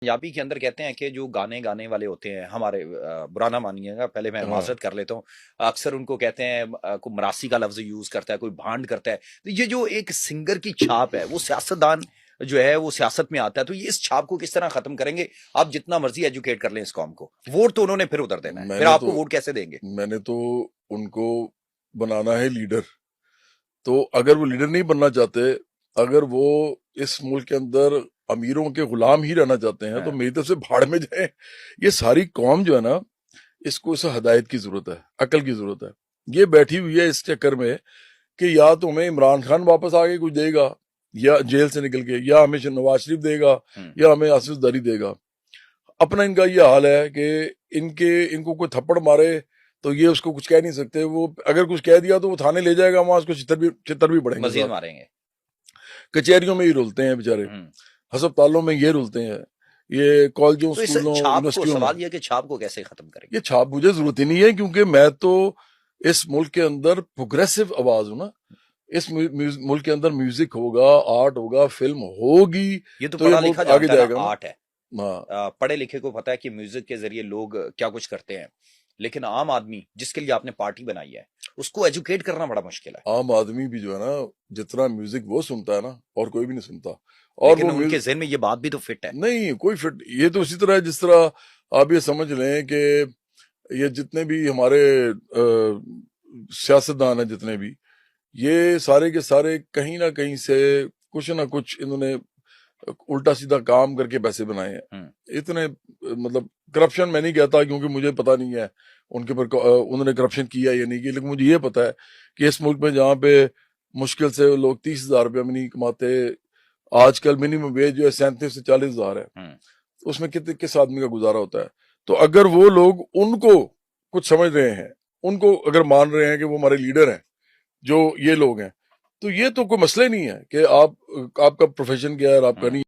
पंजाबी के अंदर कहते हैं कि जो गाने गाने वाले होते हैं हमारे, बुरा ना मानिएगा, पहले मैं हाँ। माजरत कर लेता हूँ। अक्सर उनको कहते हैं, कोई मरासी का लफ्ज यूज करता है, कोई भांड करता है। तो ये जो एक सिंगर की छाप है, वो सियासतदान जो है वो सियासत में आता है, तो ये इस छाप को किस तरह खत्म करेंगे? आप जितना मर्जी एजुकेट कर लें इस कौम को, वोट तो उन्होंने फिर उधर देना है, फिर मैंने तो आपको वोट कैसे देंगे? मैंने तो उनको बनाना है लीडर। तो अगर वो लीडर नहीं बनना चाहते, अगर वो इस मुल्क के अंदर अमीरों के गुलाम ही रहना चाहते हैं, तो हाँ। मेरी तरफ से भाड़ में जाए। ये सारी कौम जो है ना, इसको इस हदायत की जरूरत है, अकल की जरूरत है। ये बैठी हुई है इस चक्कर में कि या तो हमें इमरान खान वापस आके कुछ देगा, या जेल से निकल के, या हमें नवाज शरीफ देगा, हम्म। या हमें आसिफ जरदारी देगा। अपना इनका ये हाल है कि इनको कोई थप्पड़ मारे तो ये उसको कुछ कह नहीं सकते। वो अगर कुछ कह दिया तो वो थाने ले जाएगा, वहां उसको चित्तर भी पड़ेंगे मजीद साथ। मारेंगे। कचहरियों में ही रुलते हैं बेचारे, हम्म। अस्पतालों में ये रुलते हैं, ये कॉलेजों तो इस स्कूलों छाप को, यूनिवर्सिटियों में। सवाल यह कि छाप को कैसे खत्म करेंगे? ये छाप मुझे जरूरत ही नहीं है, क्योंकि मैं तो इस मुल्क के अंदर प्रोग्रेसिव आवाज हूं ना। इस मुल्क के अंदर म्यूजिक होगा, आर्ट होगा, फिल्म होगी, ये तो तो ये पढ़ा मुल्क लिखा आगे जानता है ना, जाएगा ना। आर्ट है। हाँ। पढ़े लिखे को पता है कि म्यूजिक के जरिए लोग क्या कुछ करते हैं, लेकिन आम आदमी जिसके लिए आपने पार्टी बनाई है, उसको एजुकेट करना बड़ा मुश्किल है। आम आदमी भी जो है ना, जितना म्यूजिक वो सुनता है ना, और कोई भी नहीं सुनता। और लेकिन वो उनके जहन में ये बात भी तो फिट है। नहीं, कोई फिट, ये तो उसी तरह है जिस तरह आप ये समझ लें कि ये जितने भी हमारे सियासतदान हैं, जितने भी, ये सारे के सारे कहीं ना कहीं से कुछ ना कुछ इन्होंने उल्टा सीधा काम करके पैसे बनाए हैं। हम्म। इतने मतलब करप्शन मैं नहीं कहता, क्योंकि मुझे पता नहीं है उनके ऊपर उन्होंने करप्शन किया या नहीं किया, लेकिन मुझे ये पता है कि इस मुल्क में जहाँ पे मुश्किल से लोग 30,000 रुपया में नहीं कमाते, आजकल मिनिमम वेज जो है 37 से 40 हजार है, हम्म। तो उसमें कितने किस आदमी का गुजारा होता है? तो अगर वो लोग उनको कुछ समझ रहे हैं, उनको अगर मान रहे हैं कि वो हमारे लीडर हैं, जो ये लोग हैं, तो ये तो कोई मसला ही नहीं है कि आप आपका प्रोफेशन क्या है और आपका हम्म। नहीं।